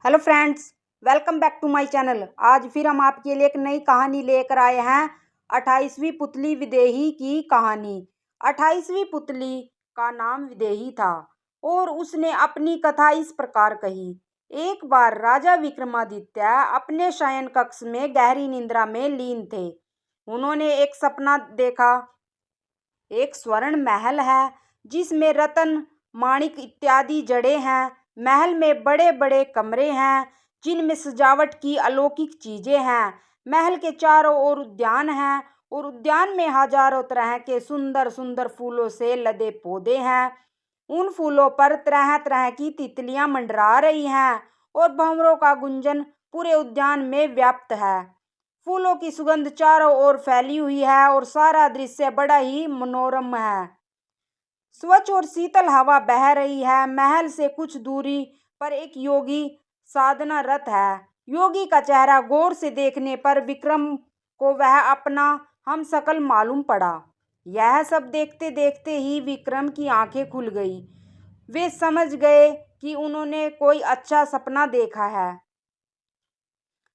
Hello friends, welcome back to my channel. आज फिर हम आपके लिए एक नई कहानी लेकर आए हैं। 28वीं पुतली विदेही की कहानी। 28वीं पुतली का नाम विदेही था और उसने अपनी कथा इस प्रकार कही। एक बार राजा विक्रमादित्य अपने शयन कक्ष में गहरी निद्रा में लीन थे। उन्होंने एक सपना देखा। एक स्वर्ण महल है जिसमें रतन, माणिक इत्यादि जड़े हैं। महल में बड़े बड़े कमरे हैं जिनमें सजावट की अलौकिक चीजें हैं। महल के चारों ओर उद्यान है और उद्यान में हजारों तरह के सुंदर सुंदर फूलों से लदे पौधे हैं। उन फूलों पर तरह तरह की तितलियां मंडरा रही हैं और भंवरों का गुंजन पूरे उद्यान में व्याप्त है। फूलों की सुगंध चारों ओर फैली हुई है और सारा दृश्य बड़ा ही मनोरम है। स्वच्छ और शीतल हवा बह रही है। महल से कुछ दूरी पर एक योगी साधना रत है। योगी का चेहरा गौर से देखने पर विक्रम को वह अपना हम शकल मालूम पड़ा। यह सब देखते देखते ही विक्रम की आंखें खुल गई। वे समझ गए कि उन्होंने कोई अच्छा सपना देखा है।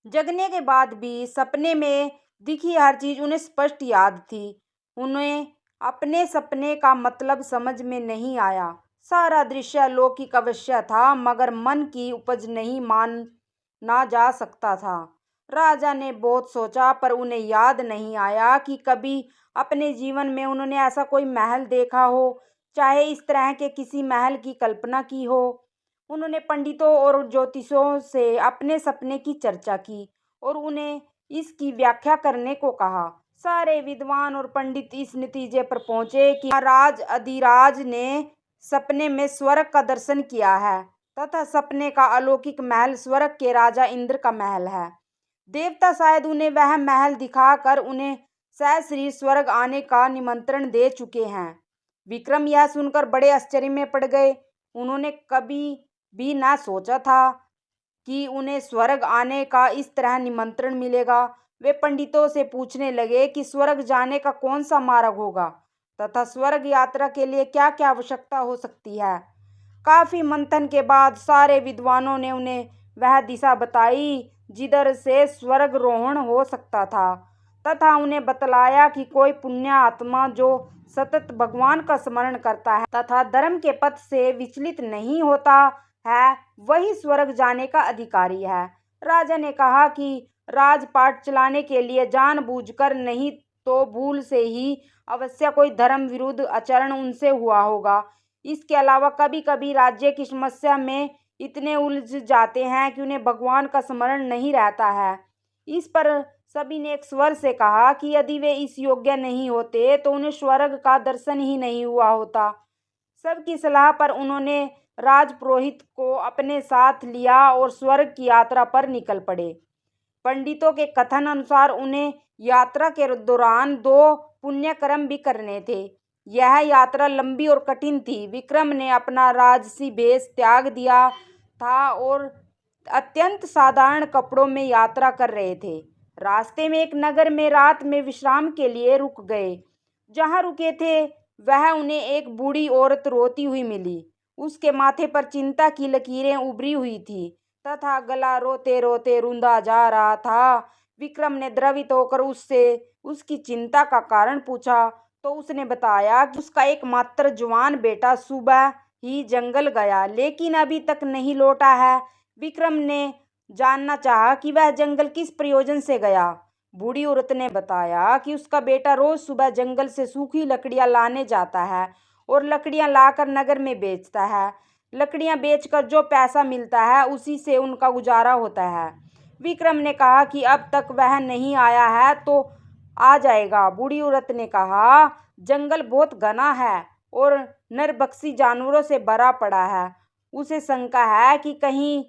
जगने के बाद भी सपने में दिखी हर चीज उन्हें स्पष्ट याद थी। उन्हें अपने सपने का मतलब समझ में नहीं आया। सारा दृश्य अलौकिक अवश्य था मगर मन की उपज नहीं माना जा सकता था। राजा ने बहुत सोचा पर उन्हें याद नहीं आया कि कभी अपने जीवन में उन्होंने ऐसा कोई महल देखा हो, चाहे इस तरह के किसी महल की कल्पना की हो। उन्होंने पंडितों और ज्योतिषों से अपने सपने की चर्चा की और उन्हें इसकी व्याख्या करने को कहा। सारे विद्वान और पंडित इस नतीजे पर पहुंचे कि महाराज अधिराज ने सपने में स्वर्ग का दर्शन किया है तथा सपने का अलौकिक महल स्वर्ग के राजा इंद्र का महल है। देवता शायद उन्हें वह महल दिखाकर उन्हें सशरीर स्वर्ग आने का निमंत्रण दे चुके हैं। विक्रम यह सुनकर बड़े आश्चर्य में पड़ गए। उन्होंने कभी भी ना सोचा था कि उन्हें स्वर्ग आने का इस तरह निमंत्रण मिलेगा। वे पंडितों से पूछने लगे कि स्वर्ग जाने का कौन सा मार्ग होगा तथा स्वर्ग यात्रा के लिए क्या क्या आवश्यकता हो सकती है। काफी मंथन के बाद सारे विद्वानों ने उन्हें वह दिशा बताई जिधर से स्वर्गरोहण हो सकता था तथा उन्हें बतलाया कि कोई पुण्य आत्मा जो सतत भगवान का स्मरण करता है तथा धर्म के पथ से विचलित नहीं होता है वही स्वर्ग जाने का अधिकारी है। राजा ने कहा कि राजपाट चलाने के लिए जानबूझकर नहीं तो भूल से ही अवश्य कोई धर्म विरुद्ध आचरण उनसे हुआ होगा। इसके अलावा कभी कभी राज्य की समस्या में इतने उलझ जाते हैं कि उन्हें भगवान का स्मरण नहीं रहता है। इस पर सभी ने एक स्वर से कहा कि यदि वे इस योग्य नहीं होते तो उन्हें स्वर्ग का दर्शन ही नहीं हुआ होता। सबकी सलाह पर उन्होंने राजपुरोहित को अपने साथ लिया और स्वर्ग की यात्रा पर निकल पड़े। पंडितों के कथन अनुसार उन्हें यात्रा के दौरान 2 पुण्य कर्म भी करने थे। यह यात्रा लंबी और कठिन थी। विक्रम ने अपना राजसी भेष त्याग दिया था और अत्यंत साधारण कपड़ों में यात्रा कर रहे थे। रास्ते में एक नगर में रात में विश्राम के लिए रुक गए। जहाँ रुके थे वह उन्हें एक बूढ़ी औरत रोती हुई मिली। उसके माथे पर चिंता की लकीरें उभरी हुई थी तथा गला रोते रोते रूंधा जा रहा था। विक्रम ने द्रवित होकर उससे उसकी चिंता का कारण पूछा तो उसने बताया कि उसका एकमात्र जवान बेटा सुबह ही जंगल गया लेकिन अभी तक नहीं लौटा है। विक्रम ने जानना चाहा कि वह जंगल किस प्रयोजन से गया। बूढ़ी औरत ने बताया कि उसका बेटा रोज सुबह जंगल से सूखी लकड़ियां लाने जाता है और लकड़ियां लाकर नगर में बेचता है। लकड़ियां बेचकर जो पैसा मिलता है उसी से उनका गुजारा होता है। विक्रम ने कहा कि अब तक वह नहीं आया है तो आ जाएगा। बूढ़ी औरत ने कहा, जंगल बहुत घना है और नरभक्षी जानवरों से भरा पड़ा है। उसे शंका है कि कहीं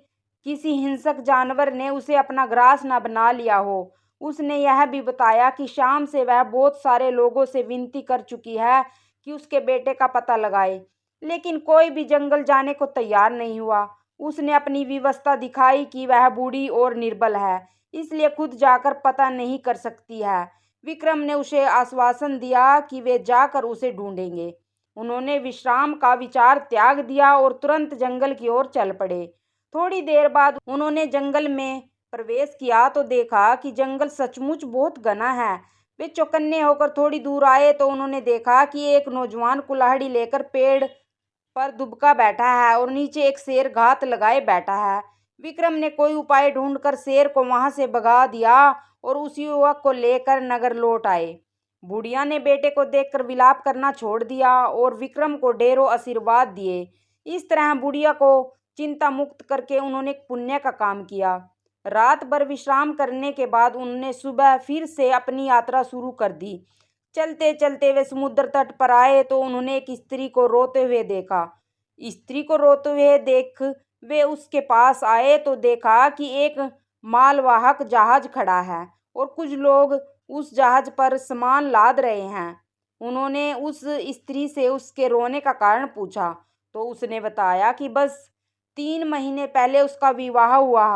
किसी हिंसक जानवर ने उसे अपना ग्रास न बना लिया हो। उसने यह भी बताया कि शाम से वह बहुत सारे लोगों से विनती कर चुकी है कि उसके बेटे का पता लगाए लेकिन कोई भी जंगल जाने को तैयार नहीं हुआ। उसने अपनी विवशता दिखाई कि वह बूढ़ी और निर्बल है इसलिए खुद जाकर पता नहीं कर सकती है। विक्रम ने उसे आश्वासन दिया कि वे जाकर उसे ढूंढेंगे। उन्होंने विश्राम का विचार त्याग दिया और तुरंत जंगल की ओर चल पड़े। थोड़ी देर बाद उन्होंने जंगल में प्रवेश किया तो देखा कि जंगल सचमुच बहुत घना है। वे चौकन्ने होकर थोड़ी दूर आए तो उन्होंने देखा कि एक नौजवान कुल्हाड़ी लेकर पेड़ पर दुबका बैठा है और नीचे एक शेर घात लगाए बैठा है। विक्रम ने कोई उपाय ढूंढकर शेर को वहां से भगा दिया और उस युवक को लेकर नगर लौट आए। बुढ़िया ने बेटे को देखकर विलाप करना छोड़ दिया और विक्रम को ढेरों आशीर्वाद दिए। इस तरह बुढ़िया को चिंता मुक्त करके उन्होंने एक पुण्य का काम किया। रात भर विश्राम करने के बाद उन्होंने सुबह फिर से अपनी यात्रा शुरू कर दी। चलते चलते वे समुद्र तट पर आए तो उन्होंने एक स्त्री को रोते हुए देखा। स्त्री को रोते हुए देख वे उसके पास आए तो देखा कि एक मालवाहक जहाज खड़ा है और कुछ लोग उस जहाज पर सामान लाद रहे हैं। उन्होंने उस स्त्री से उसके रोने का कारण पूछा तो उसने बताया कि बस 3 महीने पहले उसका विवाह हुआ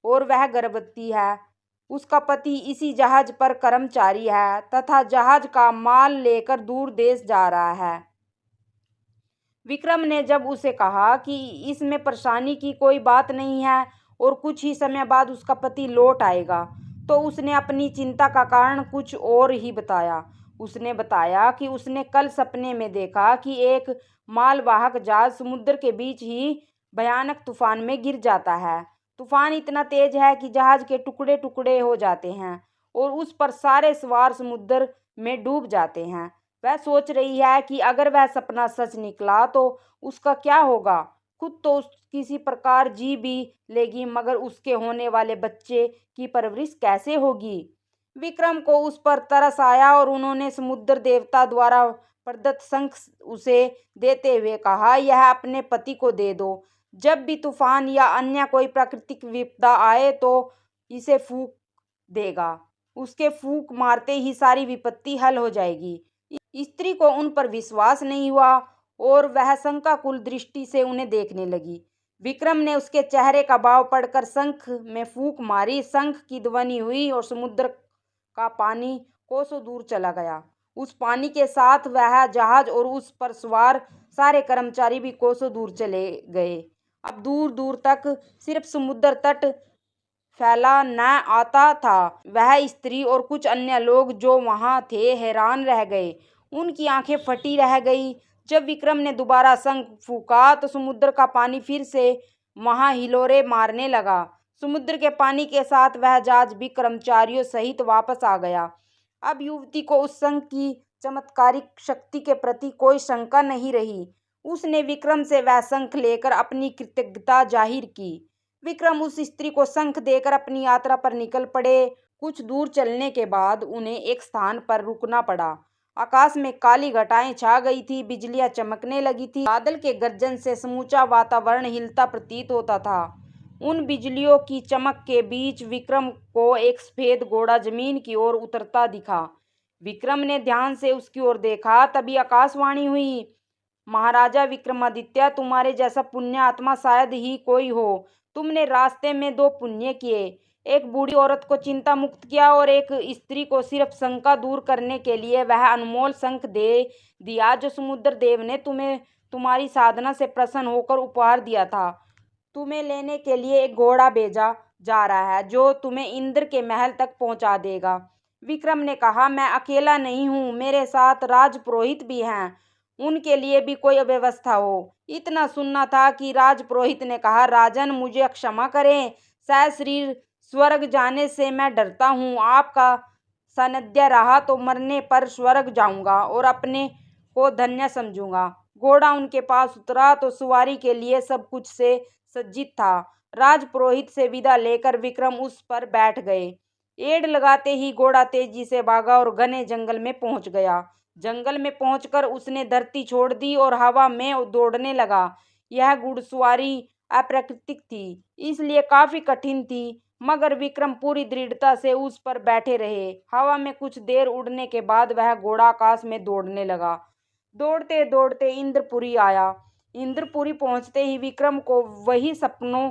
और वह गर्भवती है। उसका पति इसी जहाज पर कर्मचारी है तथा जहाज का माल लेकर दूर देश जा रहा है। विक्रम ने जब उसे कहा कि इसमें परेशानी की कोई बात नहीं है और कुछ ही समय बाद उसका पति लौट आएगा, तो उसने अपनी चिंता का कारण कुछ और ही बताया। उसने बताया कि उसने कल सपने में देखा कि एक मालवाहक जहाज समुद्र के बीच ही भयानक तूफान में गिर जाता है। तूफान इतना तेज है कि जहाज के टुकड़े टुकड़े हो जाते हैं और उस पर सारे सवार समुद्र में डूब जाते हैं। वह सोच रही है कि अगर वह सपना सच निकला तो उसका क्या होगा। खुद तो किसी प्रकार जी भी लेगी, मगर उसके होने वाले बच्चे की परवरिश कैसे होगी। विक्रम को उस पर तरस आया और उन्होंने समुद्र देवता द्वारा प्रदत्त शंख उसे देते हुए कहा, यह अपने पति को दे दो। जब भी तूफान या अन्य कोई प्राकृतिक विपदा आए तो इसे फूंक देगा। उसके फूंक मारते ही सारी विपत्ति हल हो जाएगी। स्त्री को उन पर विश्वास नहीं हुआ और वह शंकाकुल दृष्टि से उन्हें देखने लगी। विक्रम ने उसके चेहरे का भाव पढ़कर शंख में फूंक मारी। शंख की ध्वनि हुई और समुद्र का पानी कोसों दूर चला गया। उस पानी के साथ वह जहाज और उस पर सवार सारे कर्मचारी भी कोसों दूर चले गए। अब दूर दूर तक सिर्फ समुद्र तट फैला न आता था। वह स्त्री और कुछ अन्य लोग जो वहां थे हैरान रह गए। उनकी आंखें फटी रह गई। जब विक्रम ने दोबारा शंख फूंका तो समुद्र का पानी फिर से वहां हिलोरे मारने लगा। समुद्र के पानी के साथ वह जहाज भी कर्मचारियों सहित वापस आ गया। अब युवती को उस शंख की चमत्कारिक शक्ति के प्रति कोई शंका नहीं रही। उसने विक्रम से वह शंख लेकर अपनी कृतज्ञता जाहिर की। विक्रम उस स्त्री को शंख देकर अपनी यात्रा पर निकल पड़े। कुछ दूर चलने के बाद उन्हें एक स्थान पर रुकना पड़ा। आकाश में काली घटाएं छा गई थी, बिजलियां चमकने लगी थी। बादल के गर्जन से समूचा वातावरण हिलता प्रतीत होता था। उन बिजलियों की चमक के बीच विक्रम को एक सफेद घोड़ा जमीन की ओर उतरता दिखा। विक्रम ने ध्यान से उसकी ओर देखा। तभी आकाशवाणी हुई, महाराजा विक्रमादित्य, तुम्हारे जैसा पुण्य आत्मा शायद ही कोई हो। तुमने रास्ते में 2 पुण्य किए, एक बूढ़ी औरत को चिंता मुक्त किया और एक स्त्री को सिर्फ शंका दूर करने के लिए वह अनमोल शंख दे दिया जो समुद्र देव ने तुम्हें तुम्हारी साधना से प्रसन्न होकर उपहार दिया था। तुम्हें लेने के लिए एक घोड़ा भेजा जा रहा है जो तुम्हें इंद्र के महल तक पहुंचा देगा। विक्रम ने कहा, मैं अकेला नहीं हूँ, मेरे साथ राजपुरोहित भी हैं, उनके लिए भी कोई व्यवस्था हो। इतना सुनना था कि राजपुरोहित ने कहा, राजन मुझे क्षमा करें, शायद शरीर स्वर्ग जाने से मैं डरता हूँ। आपका सानिध्य रहा तो मरने पर स्वर्ग जाऊंगा और अपने को धन्य समझूंगा। घोड़ा उनके पास उतरा तो सवारी के लिए सब कुछ से सज्जित था। राजपुरोहित से विदा लेकर विक्रम उस पर बैठ गए। एड़ लगाते ही घोड़ा तेजी से भागा और घने जंगल में पहुंच गया। जंगल में पहुंचकर उसने धरती छोड़ दी और हवा में दौड़ने लगा। यह घुड़सवारी अप्राकृतिक थी, इसलिए काफी कठिन थी, मगर विक्रम पूरी दृढ़ता से उस पर बैठे रहे। हवा में कुछ देर उड़ने के बाद वह घोड़ा आकाश में दौड़ने लगा। दौड़ते दौड़ते इंद्रपुरी आया। इंद्रपुरी पहुंचते ही विक्रम को वही सपनों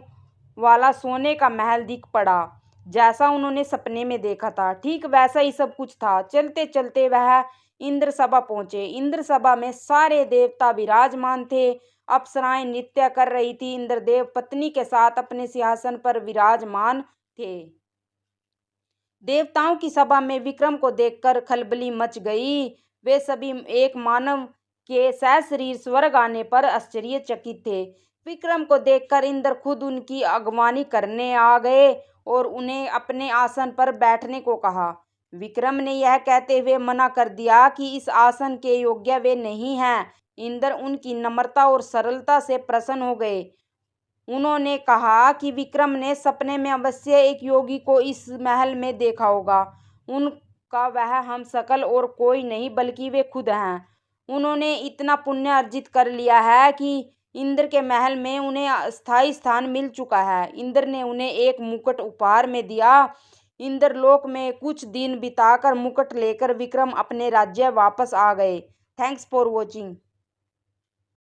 वाला सोने का महल दिख पड़ा। जैसा उन्होंने सपने में देखा था, ठीक वैसा ही सब कुछ था। चलते चलते वह इंद्र सभा पहुंचे। इंद्र सभा में सारे देवता विराजमान थे। अप्सराएं नृत्य कर रही थी। इंद्रदेव पत्नी के साथ अपने सिंहासन पर विराजमान थे। देवताओं की सभा में विक्रम को देखकर खलबली मच गई। वे सभी एक मानव के सशरीर स्वर्ग आने पर आश्चर्यचकित थे। विक्रम को देखकर इंद्र खुद उनकी अगवानी करने आ गए और उन्हें अपने आसन पर बैठने को कहा। विक्रम ने यह कहते हुए मना कर दिया कि इस आसन के योग्य वे नहीं हैं। इंद्र उनकी नम्रता और सरलता से प्रसन्न हो गए। उन्होंने कहा कि विक्रम ने सपने में अवश्य एक योगी को इस महल में देखा होगा। उनका वह हम सकल और कोई नहीं बल्कि वे खुद हैं। उन्होंने इतना पुण्य अर्जित कर लिया है कि इंद्र के महल में उन्हें स्थायी स्थान मिल चुका है। इंद्र ने उन्हें एक मुकुट उपहार में दिया। इंद्रलोक में कुछ दिन बिताकर मुकुट लेकर विक्रम अपने राज्य वापस आ गए। Thanks for watching.